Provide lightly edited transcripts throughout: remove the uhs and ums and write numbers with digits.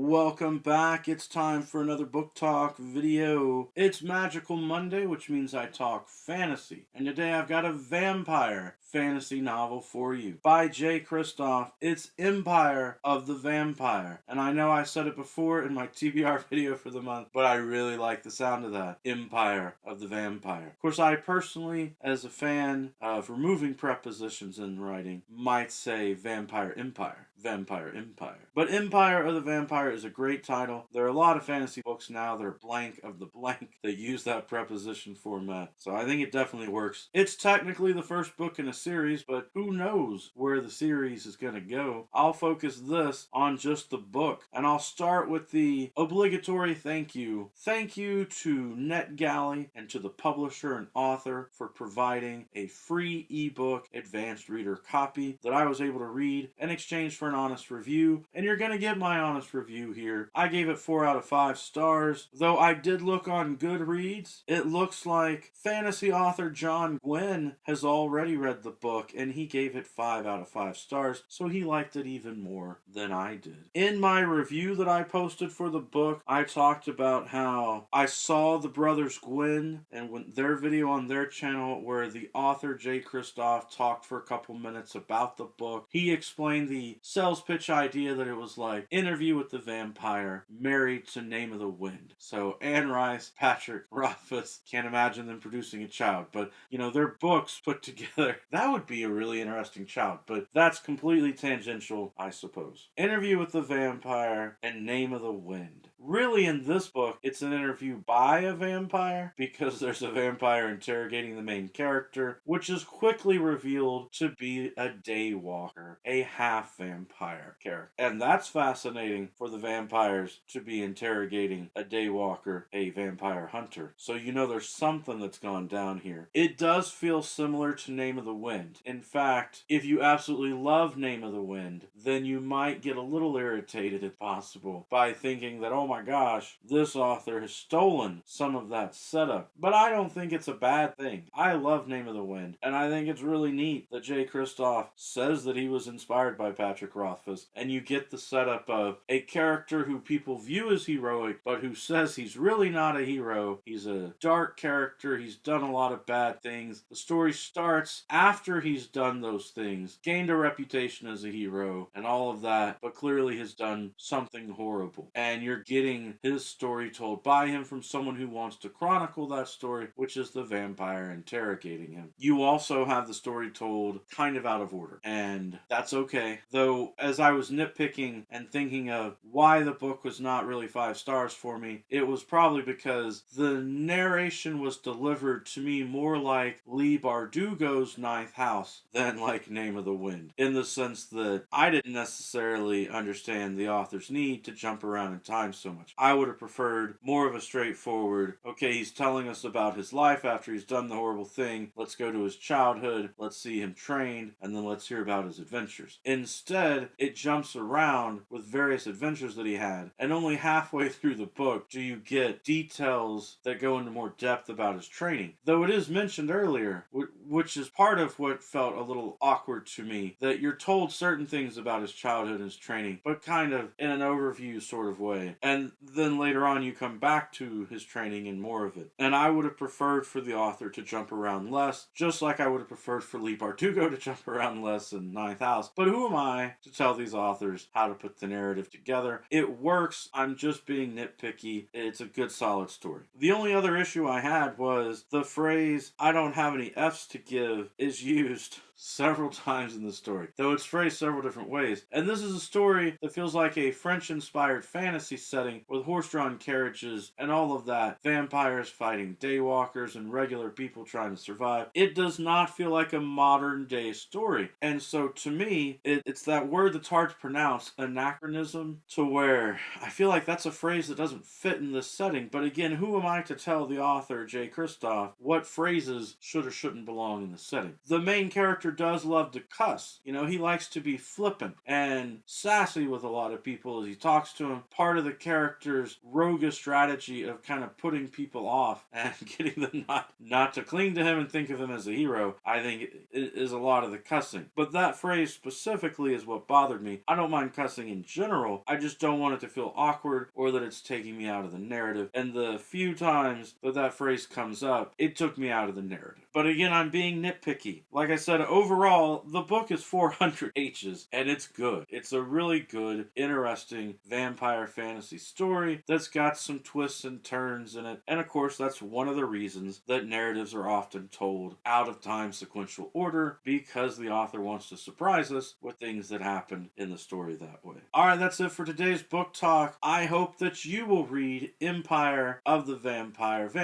Welcome back. It's time for another book talk video. It's Magical Monday, which means I talk fantasy. And today I've got a vampire fantasy novel for you by Jay Kristoff. It's Empire of the Vampire. And I know I said it before in my TBR video for the month, but I really like the sound of that. Empire of the Vampire. Of course, I personally, as a fan of removing prepositions in writing, might say Vampire Empire. Vampire Empire. But Empire of the Vampire is a great title. There are a lot of fantasy books now that are blank of the blank that use that preposition format. So I think it definitely works. It's technically the first book in a series, but who knows where the series is going to go. I'll focus this on just the book. And I'll start with the obligatory thank you. Thank you to NetGalley and to the publisher and author for providing a free ebook advanced reader copy that I was able to read in exchange for an honest review, and you're going to get my honest review here. I gave it 4 out of 5 stars, though I did look on Goodreads. It looks like fantasy author John Gwynn has already read the book, and he gave it 5 out of 5 stars, so he liked it even more than I did. In my review that I posted for the book, I talked about how I saw the brothers Gwynn and their video on their channel where the author Jay Kristoff talked for a couple minutes about the book. He explained the sales pitch idea that it was like Interview with the Vampire married to Name of the Wind. So Anne Rice, Patrick Rothfuss, can't imagine them producing a child, but their books put together, that would be a really interesting child, but that's completely tangential, I suppose. Interview with the Vampire and Name of the Wind. Really, in this book, it's an interview by a vampire because there's a vampire interrogating the main character, which is quickly revealed to be a daywalker, a half vampire character. And that's fascinating for the vampires to be interrogating a daywalker, a vampire hunter. So there's something that's gone down here. It does feel similar to Name of the Wind. In fact, if you absolutely love Name of the Wind, then you might get a little irritated, if possible, by thinking that, oh my gosh, this author has stolen some of that setup. But I don't think it's a bad thing. I love Name of the Wind, and I think it's really neat that Jay Kristoff says that he was inspired by Patrick Rothfuss, and you get the setup of a character who people view as heroic, but who says he's really not a hero. He's a dark character. He's done a lot of bad things. The story starts after he's done those things, gained a reputation as a hero, and all of that, but clearly has done something horrible. And you're getting his story told by him from someone who wants to chronicle that story, which is the vampire interrogating him. You also have the story told kind of out of order, and that's okay. Though, as I was nitpicking and thinking of why the book was not really 5 stars for me, it was probably because the narration was delivered to me more like Lee Bardugo's Ninth House than like Name of the Wind, in the sense that I didn't necessarily understand the author's need to jump around in time so much. I would have preferred more of a straightforward, okay, he's telling us about his life after he's done the horrible thing, let's go to his childhood, let's see him trained, and then let's hear about his adventures. Instead, it jumps around with various adventures that he had, and only halfway through the book do you get details that go into more depth about his training. Though it is mentioned earlier, which is part of what felt a little awkward to me, that you're told certain things about his childhood and his training, but kind of in an overview sort of way. And then later on you come back to his training and more of it. And I would have preferred for the author to jump around less, just like I would have preferred for Lee Bardugo to jump around less in Ninth House. But who am I to tell these authors how to put the narrative together? It works. I'm just being nitpicky. It's a good, solid story. The only other issue I had was the phrase, I don't have any F's to give, is used several times in the story, though it's phrased several different ways. And this is a story that feels like a French-inspired fantasy setting with horse-drawn carriages and all of that. Vampires fighting daywalkers and regular people trying to survive. It does not feel like a modern-day story. And so to me, it's that word that's hard to pronounce, anachronism, to where I feel like that's a phrase that doesn't fit in this setting. But again, who am I to tell the author, Jay Kristoff, what phrases should or shouldn't belong in the setting? The main character character does love to cuss. You know, he likes to be flippant and sassy with a lot of people as he talks to them. Part of the character's roguish strategy of kind of putting people off and getting them not to cling to him and think of him as a hero, I think is a lot of the cussing. But that phrase specifically is what bothered me. I don't mind cussing in general. I just don't want it to feel awkward or that it's taking me out of the narrative. And the few times that phrase comes up, it took me out of the narrative. But again, I'm being nitpicky. Like I said, overall, the book is 400 pages, and it's good. It's a really good, interesting vampire fantasy story that's got some twists and turns in it. And of course, that's one of the reasons that narratives are often told out of time sequential order, because the author wants to surprise us with things that happened in the story that way. Alright, that's it for today's book talk. I hope that you will read Empire of the Vampire of the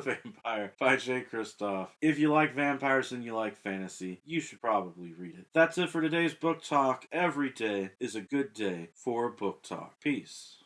Vampire by Jay Kristoff. If you like vampires and you like fantasy, you should probably read it. That's it for today's book talk. Every day is a good day for a book talk. Peace.